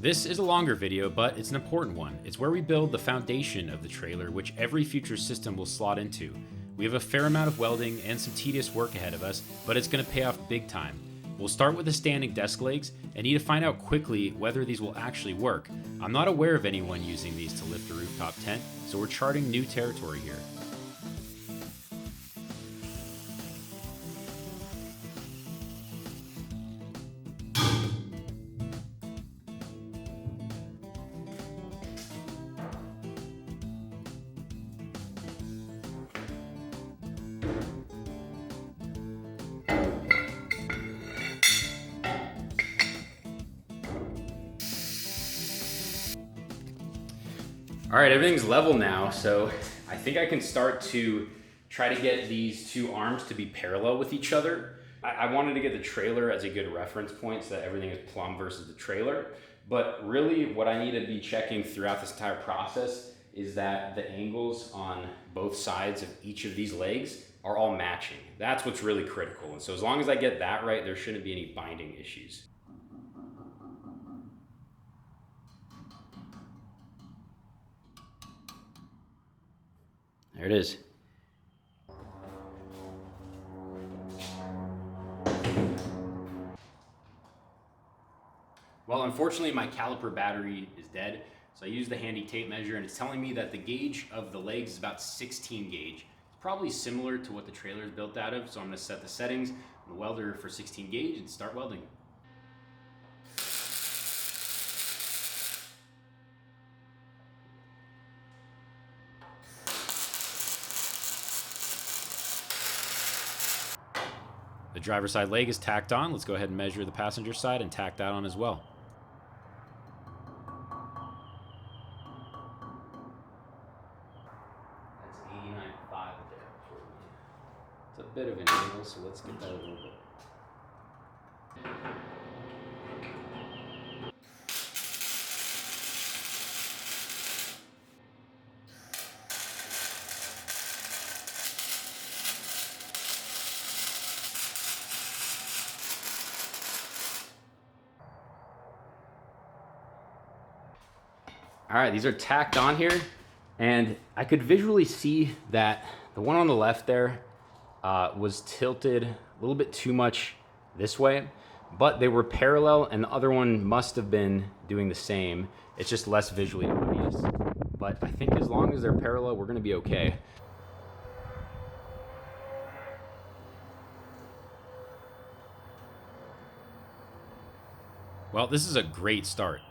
This is a longer video, but it's an important one. It's where we build the foundation of the trailer, which every future system will slot into. We have a fair amount of welding and some tedious work ahead of us, but it's going to pay off big time. We'll start with the standing desk legs and need to find out quickly whether these will actually work. I'm not aware of anyone using these to lift a rooftop tent, so we're charting new territory here. All right, everything's level now, so I think I can start to try to get these two arms to be parallel with each other. I wanted to get the trailer as a good reference point so that everything is plumb versus the trailer, but really what I need to be checking throughout this entire process is that the angles on both sides of each of these legs are all matching. That's what's really critical, and so as long as I get that right, there shouldn't be any binding issues. There it is. Well, unfortunately, my caliper battery is dead, so I used the handy tape measure, and it's telling me that the gauge of the legs is about 16 gauge. It's probably similar to what the trailer is built out of, so I'm going to set the settings on the welder for 16 gauge and start welding. The driver's side leg is tacked on. Let's go ahead and measure the passenger side and tack that on as well. That's 89.5 there. It's a bit of an angle, so let's get that a little bit. All right, these are tacked on here, and I could visually see that the one on the left there was tilted a little bit too much this way, but they were parallel, and the other one must have been doing the same. It's just less visually obvious. But I think as long as they're parallel, we're gonna be okay. Well, this is a great start.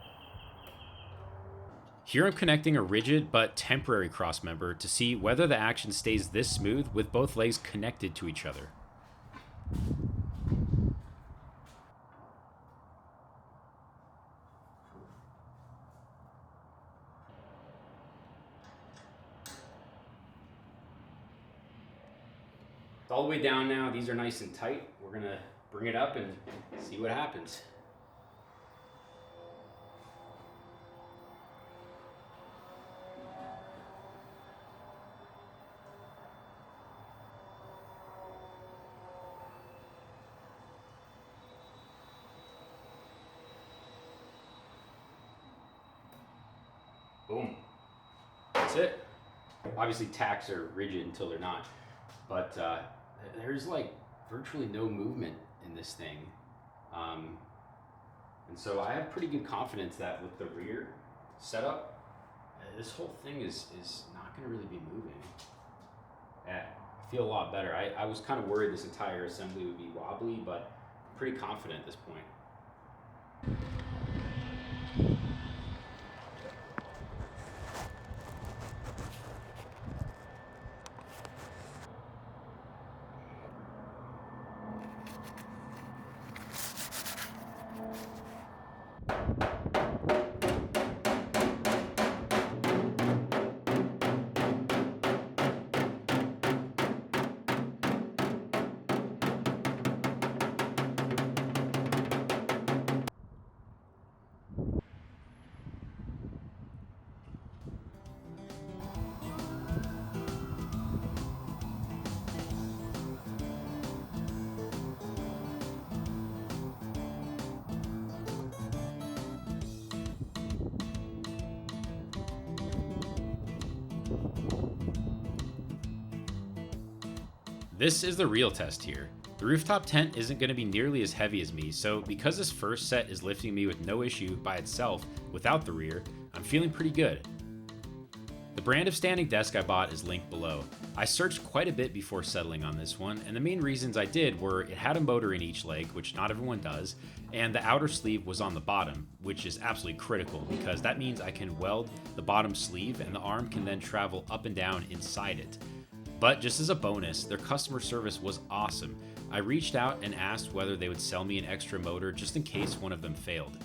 Here I'm connecting a rigid but temporary cross member to see whether the action stays this smooth with both legs connected to each other. It's all the way down now. These are nice and tight. We're gonna bring it up and see what happens. Boom. That's it. Obviously tacks are rigid until they're not, but there's like virtually no movement in this thing. And so I have pretty good confidence that with the rear setup, this whole thing is not gonna really be moving. Yeah, I feel a lot better. I was kind of worried this entire assembly would be wobbly, but I'm pretty confident at this point. This is the real test here. The rooftop tent isn't going to be nearly as heavy as me, so because this first set is lifting me with no issue by itself without the rear, I'm feeling pretty good. The brand of standing desk I bought is linked below. I searched quite a bit before settling on this one, and the main reasons I did were it had a motor in each leg, which not everyone does, and the outer sleeve was on the bottom, which is absolutely critical because that means I can weld the bottom sleeve and the arm can then travel up and down inside it. But just as a bonus, their customer service was awesome. I reached out and asked whether they would sell me an extra motor just in case one of them failed.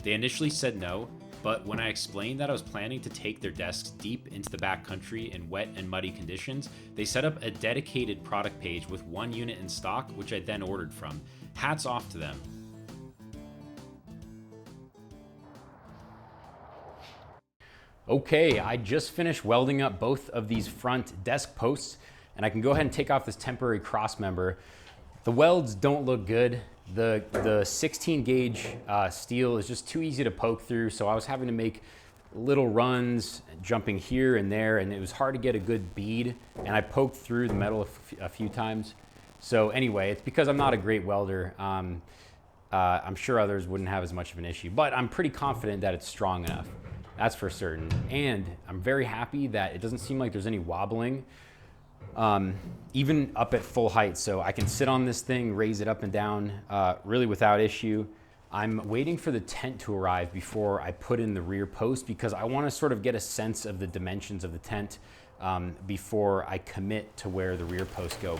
They initially said no, but when I explained that I was planning to take their desks deep into the backcountry in wet and muddy conditions, they set up a dedicated product page with one unit in stock, which I then ordered from. Hats off to them. Okay, I just finished welding up both of these front desk posts, and I can go ahead and take off this temporary cross member. The welds don't look good. The 16 gauge steel is just too easy to poke through, so I was having to make little runs, jumping here and there, and it was hard to get a good bead, and I poked through the metal a few times. So anyway, it's because I'm not a great welder. I'm sure others wouldn't have as much of an issue, but I'm pretty confident that it's strong enough. That's for certain. And I'm very happy that it doesn't seem like there's any wobbling, even up at full height. So I can sit on this thing, raise it up and down, really without issue. I'm waiting for the tent to arrive before I put in the rear post because I want to sort of get a sense of the dimensions of the tent before I commit to where the rear posts go.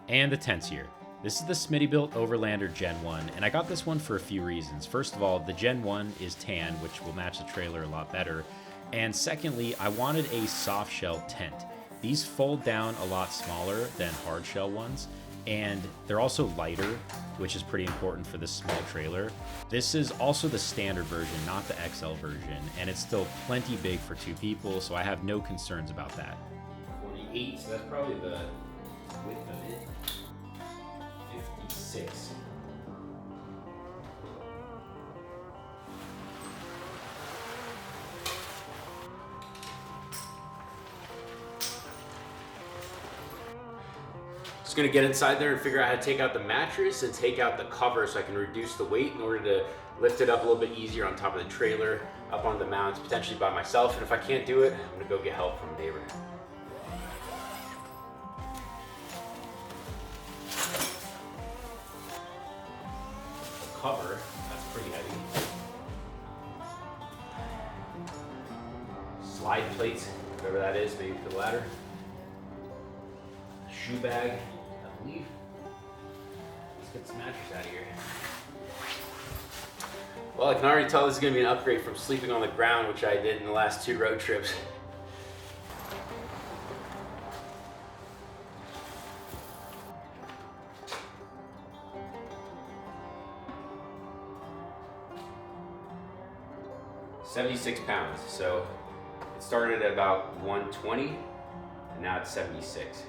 And the tent's here. This is the Smittybilt Overlander Gen 1, and I got this one for a few reasons. First of all, the Gen 1 is tan, which will match the trailer a lot better. And secondly, I wanted a soft shell tent. These fold down a lot smaller than hard shell ones, and they're also lighter, which is pretty important for this small trailer. This is also the standard version, not the XL version, and it's still plenty big for two people, so I have no concerns about that. 48, so that's probably the width of it. 56. Just gonna get inside there and figure out how to take out the mattress and take out the cover so I can reduce the weight in order to lift it up a little bit easier on top of the trailer, up on the mounts, potentially by myself. And if I can't do it, I'm gonna go get help from a neighbor. Cover, that's pretty heavy. Slide plates, whatever that is, maybe for the ladder. Shoe bag, I believe. Let's get this mattress out of here. Well, I can already tell this is gonna be an upgrade from sleeping on the ground, which I did in the last 2 road trips. £76, so it started at about 120 and now it's 76.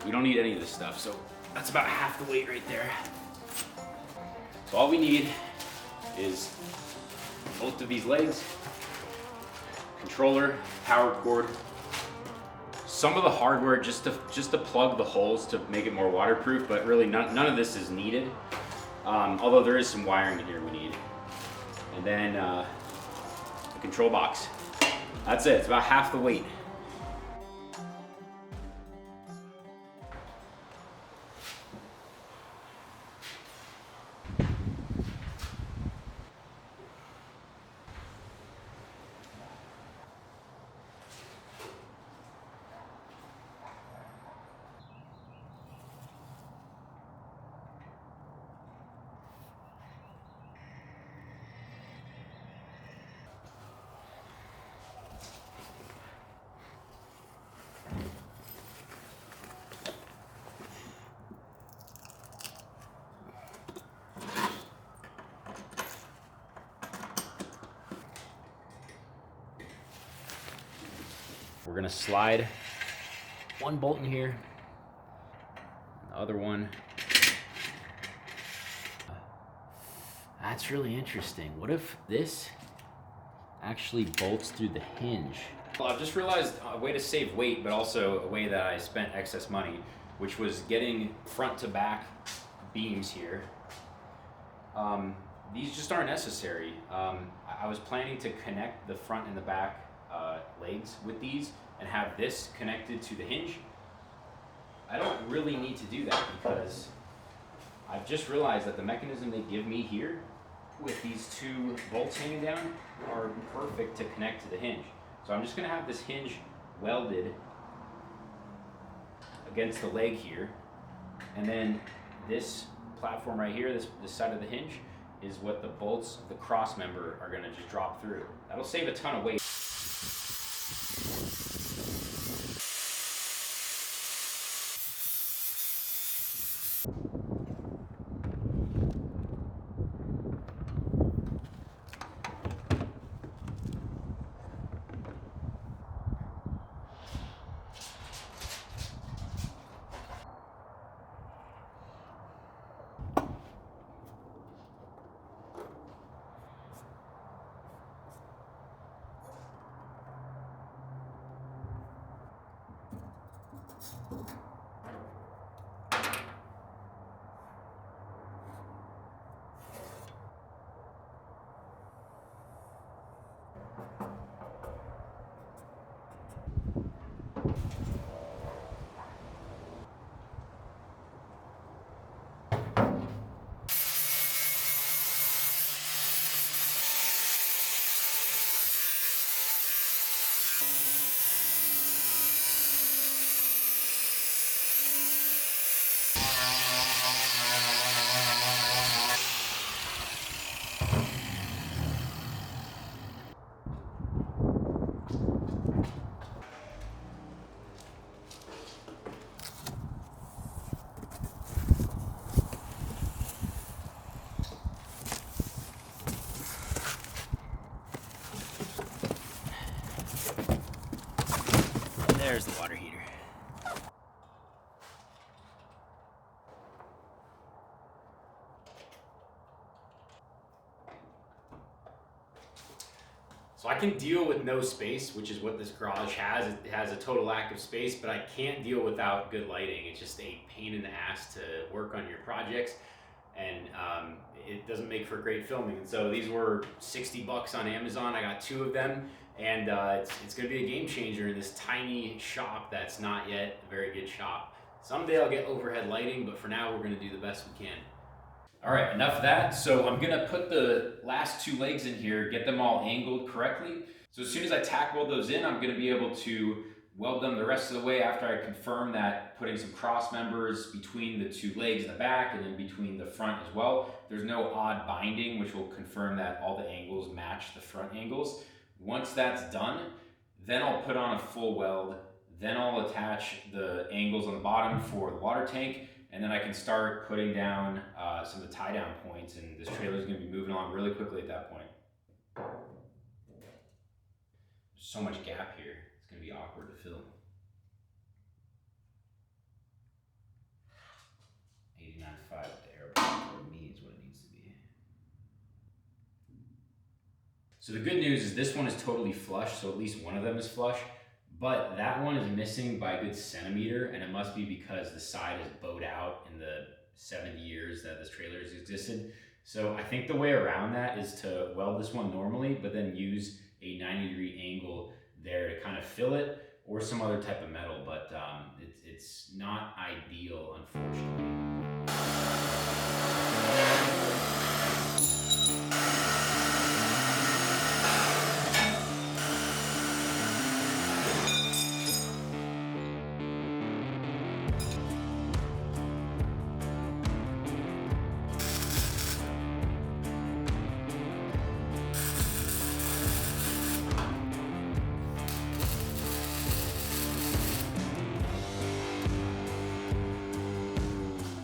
We don't need any of this stuff, so that's about half the weight right there. So all we need is both of these legs, controller, power cord, some of the hardware just to plug the holes to make it more waterproof, but really none of this is needed. Although there is some wiring in here we need. And then the control box. That's it, it's about half the weight. We're gonna slide one bolt in here, the other one. That's really interesting. What if this actually bolts through the hinge? Well, I've just realized a way to save weight, but also a way that I spent excess money, which was getting front to back beams here. These just aren't necessary. I was planning to connect the front and the back legs with these and have this connected to the hinge. I don't really need to do that because I've just realized that the mechanism they give me here with these two bolts hanging down are perfect to connect to the hinge. So I'm just gonna have this hinge welded against the leg here, and then this platform right here, this side of the hinge, is what the bolts of the cross member are gonna just drop through. That'll save a ton of weight. There's the water heater. So I can deal with no space, which is what this garage has. It has a total lack of space, but I can't deal without good lighting. It's just a pain in the ass to work on your projects, and it doesn't make for great filming. And so these were 60 bucks on Amazon. I got 2 of them. And it's going to be a game changer in this tiny shop that's not yet a very good shop. Someday I'll get overhead lighting, but for now we're going to do the best we can. All right, enough of that. So I'm going to put the last 2 legs in here, get them all angled correctly. So as soon as I tack weld those in, I'm going to be able to weld them the rest of the way after I confirm that putting some cross members between the 2 legs in the back and then between the front as well. There's no odd binding, which will confirm that all the angles match the front angles. Once that's done, then I'll put on a full weld, then I'll attach the angles on the bottom for the water tank, and then I can start putting down some of the tie down points, and this trailer is going to be moving along really quickly at that point. There's so much gap here, it's going to be awkward to fill. 89.5 at the airport for me is what it needs to be. So the good news is this one is totally flush, so at least one of them is flush, but that one is missing by a good centimeter, and it must be because the side is bowed out in the 70 years that this trailer has existed. So I think the way around that is to weld this one normally, but then use a 90-degree angle there to kind of fill it, or some other type of metal, but it's not ideal, unfortunately.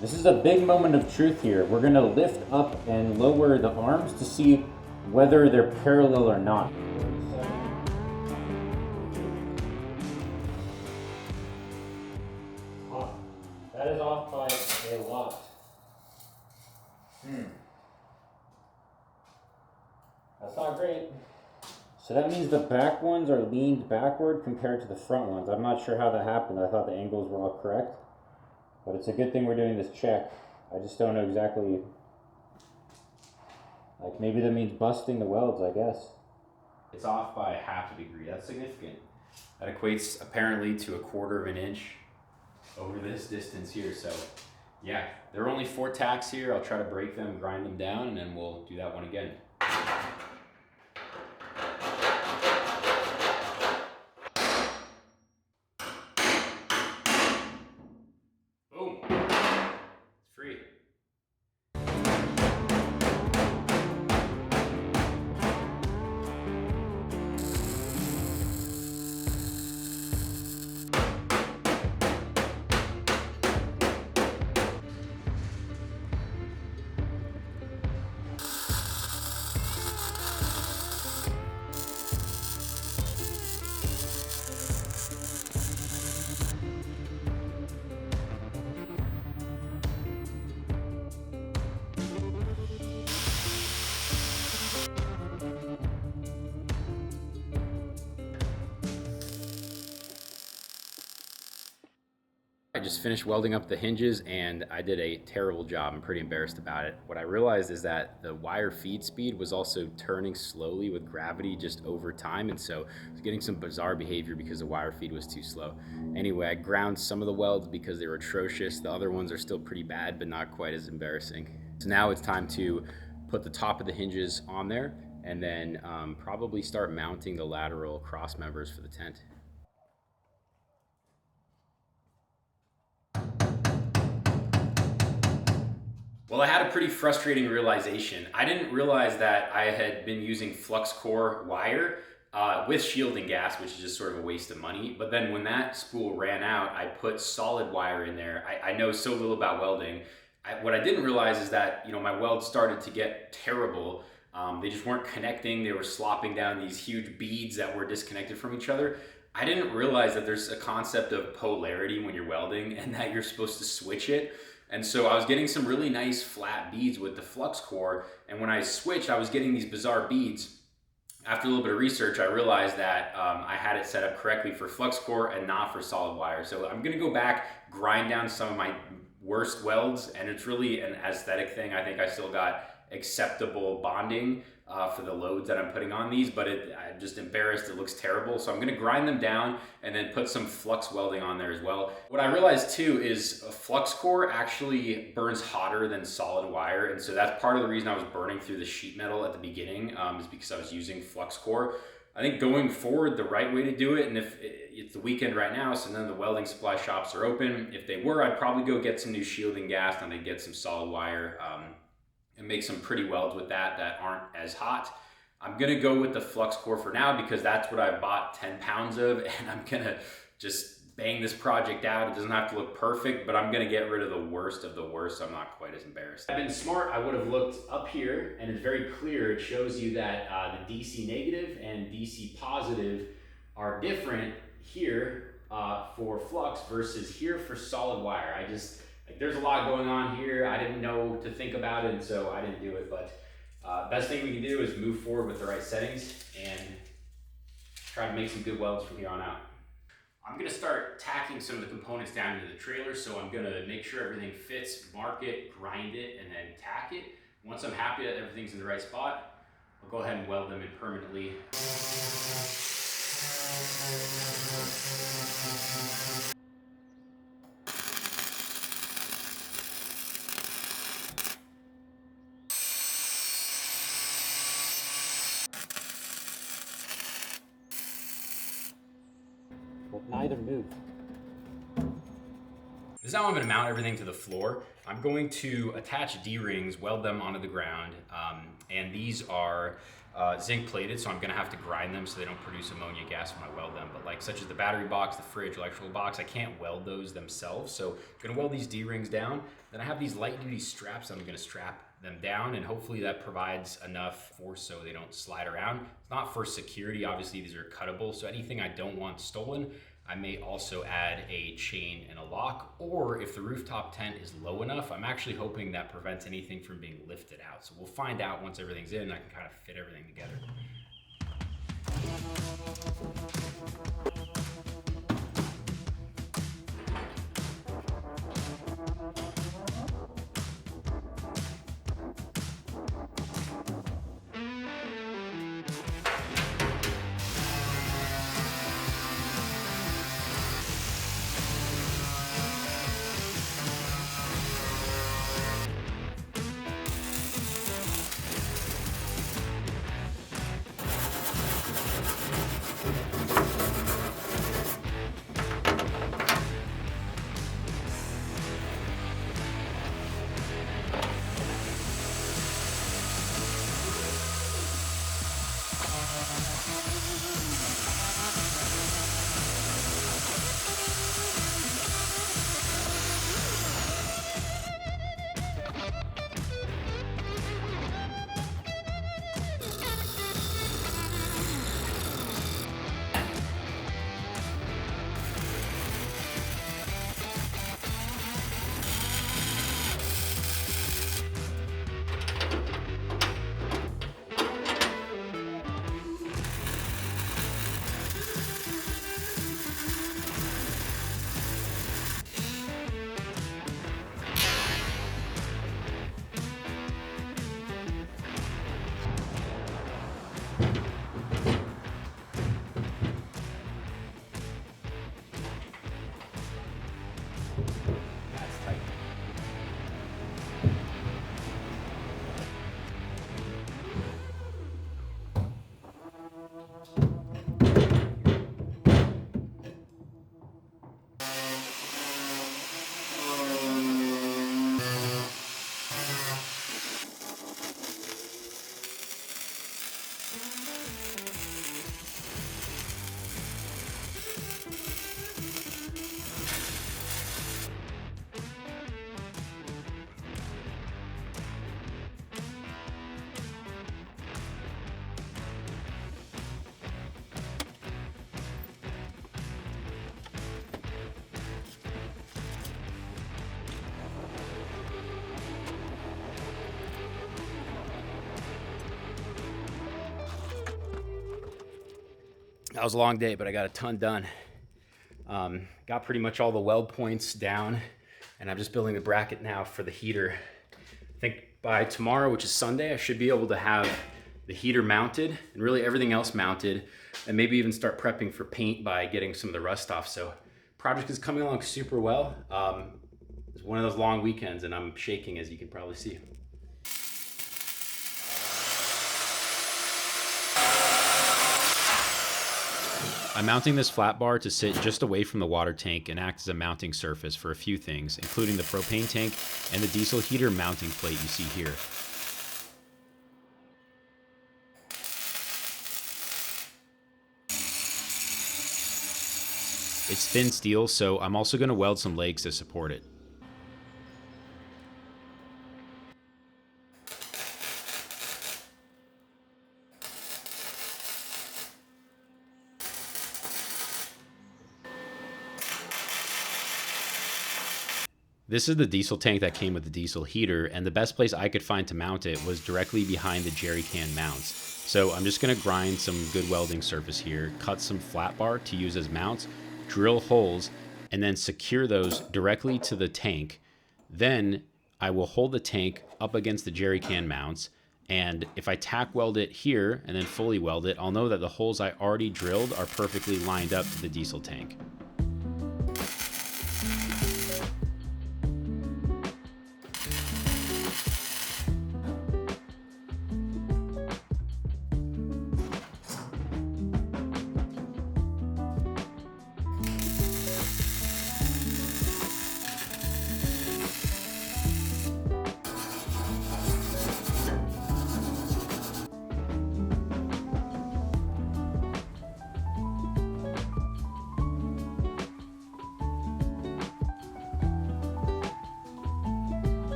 This is a big moment of truth here. We're gonna lift up and lower the arms to see whether they're parallel or not. That is off by a lot. That's not great. So that means the back ones are leaned backward compared to the front ones. I'm not sure how that happened. I thought the angles were all correct. But it's a good thing we're doing this check. I just don't know exactly. Like maybe that means busting the welds, I guess. It's off by 1/2 degree. That's significant. That equates apparently to 1/4 of an inch over this distance here. So yeah, there are only 4 tacks here. I'll try to break them, grind them down, and then we'll do that one again. Boom. It's free. I just finished welding up the hinges and I did a terrible job. I'm pretty embarrassed about it. What I realized is that the wire feed speed was also turning slowly with gravity just over time, and so I was getting some bizarre behavior because the wire feed was too slow. Anyway, I ground some of the welds because they were atrocious. The other ones are still pretty bad, but not quite as embarrassing. So now it's time to put the top of the hinges on there and then probably start mounting the lateral cross members for the tent. Well, I had a pretty frustrating realization. I didn't realize that I had been using flux core wire with shielding gas, which is just sort of a waste of money. But then when that spool ran out, I put solid wire in there. I know so little about welding. What I didn't realize is that my welds started to get terrible. They just weren't connecting. They were slopping down these huge beads that were disconnected from each other. I didn't realize that there's a concept of polarity when you're welding and that you're supposed to switch it. And so I was getting some really nice flat beads with the flux core, and when I switched, I was getting these bizarre beads. After a little bit of research, I realized that I had it set up correctly for flux core and not for solid wire. So I'm gonna go back, grind down some of my worst welds, and it's really an aesthetic thing. I think I still got acceptable bonding for the loads that I'm putting on these, but I'm just embarrassed, it looks terrible. So I'm gonna grind them down and then put some flux welding on there as well. What I realized too is a flux core actually burns hotter than solid wire. And so that's part of the reason I was burning through the sheet metal at the beginning is because I was using flux core. I think going forward, the right way to do it, and if it's the weekend right now, so none of the welding supply shops are open. If they were, I'd probably go get some new shielding gas and I'd get some solid wire and make some pretty welds with that aren't as hot. I'm gonna go with the flux core for now because that's what I bought 10 pounds of, and I'm gonna just bang this project out. It doesn't have to look perfect, but I'm gonna get rid of the worst of the worst, so I'm not quite as embarrassed. If I'd been smart, I would have looked up here, and it's very clear. It shows you that the DC negative and DC positive are different here for flux versus here for solid wire. There's a lot going on here. I didn't know to think about it, and so I didn't do it. But best thing we can do is move forward with the right settings and try to make some good welds from here on out. I'm gonna start tacking some of the components down into the trailer, so I'm gonna make sure everything fits, mark it, grind it, and then tack it. Once I'm happy that everything's in the right spot, I'll go ahead and weld them in permanently. Neither move. This is how I'm going to mount everything to the floor. I'm going to attach D-rings, weld them onto the ground, and these are zinc plated, so I'm going to have to grind them so they don't produce ammonia gas when I weld them. But such as the battery box, the fridge, electrical box, I can't weld those themselves. So I'm going to weld these D-rings down. Then I have these light duty straps that I'm going to strap them down, and hopefully that provides enough force so they don't slide around. It's not for security, obviously these are cuttable, so anything I don't want stolen, I may also add a chain and a lock, or if the rooftop tent is low enough, I'm actually hoping that prevents anything from being lifted out. So we'll find out once everything's in and I can kind of fit everything together. That was a long day, but I got a ton done. Got pretty much all the weld points down, and I'm just building the bracket now for the heater. I think by tomorrow, which is Sunday, I should be able to have the heater mounted and really everything else mounted, and maybe even start prepping for paint by getting some of the rust off. So project is coming along super well. It's one of those long weekends and I'm shaking, as you can probably see. I'm mounting this flat bar to sit just away from the water tank and act as a mounting surface for a few things, including the propane tank and the diesel heater mounting plate you see here. It's thin steel, so I'm also going to weld some legs to support it. This is the diesel tank that came with the diesel heater, and the best place I could find to mount it was directly behind the jerry can mounts. So I'm just going to grind some good welding surface here, cut some flat bar to use as mounts, drill holes, and then secure those directly to the tank. Then I will hold the tank up against the jerry can mounts, and if I tack weld it here and then fully weld it, I'll know that the holes I already drilled are perfectly lined up to the diesel tank.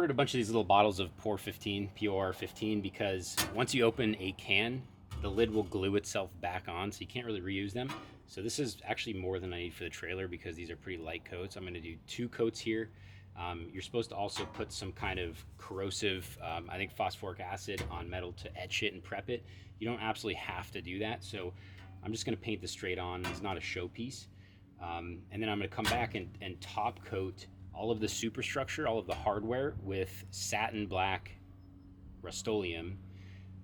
ordered a bunch of these little bottles of POR 15 because once you open a can, the lid will glue itself back on, so you can't really reuse them. So this is actually more than I need for the trailer because these are pretty light coats. I'm gonna do 2 coats here. You're supposed to also put some kind of corrosive, I think phosphoric acid on metal to etch it and prep it. You don't absolutely have to do that, so I'm just gonna paint this straight on. It's not a showpiece. And then I'm gonna come back and top coat all of the superstructure, all of the hardware with satin black Rust-Oleum,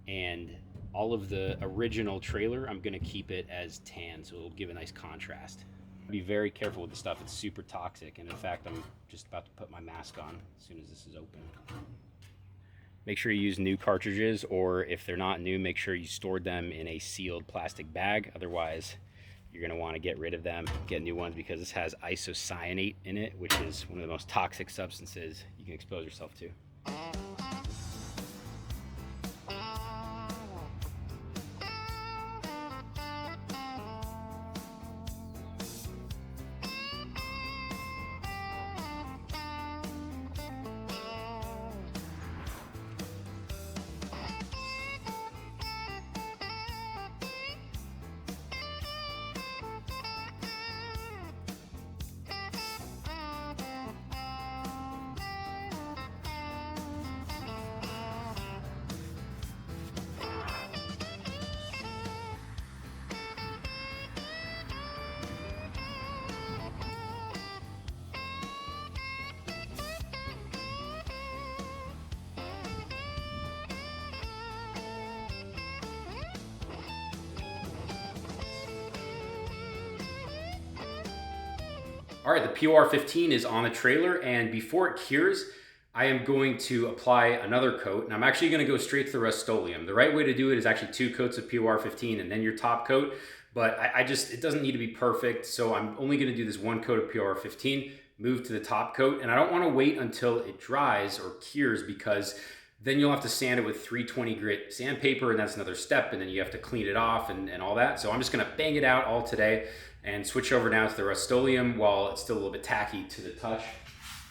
and all of the original trailer, I'm gonna keep it as tan, so it'll give a nice contrast. Be very careful with the stuff, it's super toxic, and in fact, I'm just about to put my mask on as soon as this is open. Make sure you use new cartridges, or if they're not new, make sure you stored them in a sealed plastic bag. Otherwise, you're gonna wanna get rid of them, get new ones, because this has isocyanate in it, which is one of the most toxic substances you can expose yourself to. All right, the POR 15 is on the trailer, and before it cures, I am going to apply another coat, and I'm actually gonna go straight to the Rust-Oleum. The right way to do it is actually 2 coats of POR 15 and then your top coat, but it doesn't need to be perfect, so I'm only gonna do this 1 coat of POR 15, move to the top coat, and I don't wanna wait until it dries or cures, because then you'll have to sand it with 320 grit sandpaper, and that's another step, and then you have to clean it off and all that. So I'm just gonna bang it out all today and switch over now to the Rust-Oleum while it's still a little bit tacky to the touch.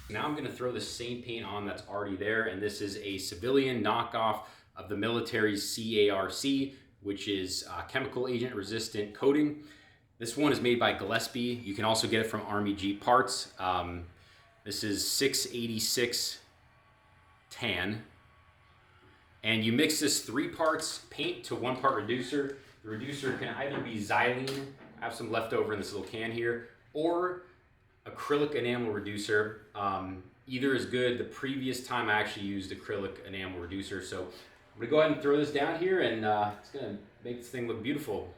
Now I'm gonna throw the same paint on that's already there, and this is a civilian knockoff of the military's CARC, which is chemical agent resistant coating. This one is made by Gillespie. You can also get it from Army Jeep Parts. This is 686 tan. And you mix this 3 parts paint to 1 part reducer. The reducer can either be xylene, I have some left over in this little can here, or acrylic enamel reducer. Either is good. The previous time I actually used acrylic enamel reducer. So I'm gonna go ahead and throw this down here, and it's gonna make this thing look beautiful.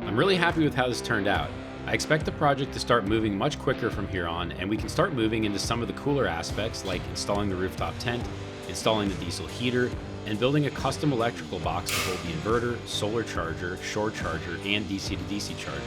I'm really happy with how this turned out. I expect the project to start moving much quicker from here on, and we can start moving into some of the cooler aspects like installing the rooftop tent, installing the diesel heater, and building a custom electrical box to hold the inverter, solar charger, shore charger, and DC to DC charger.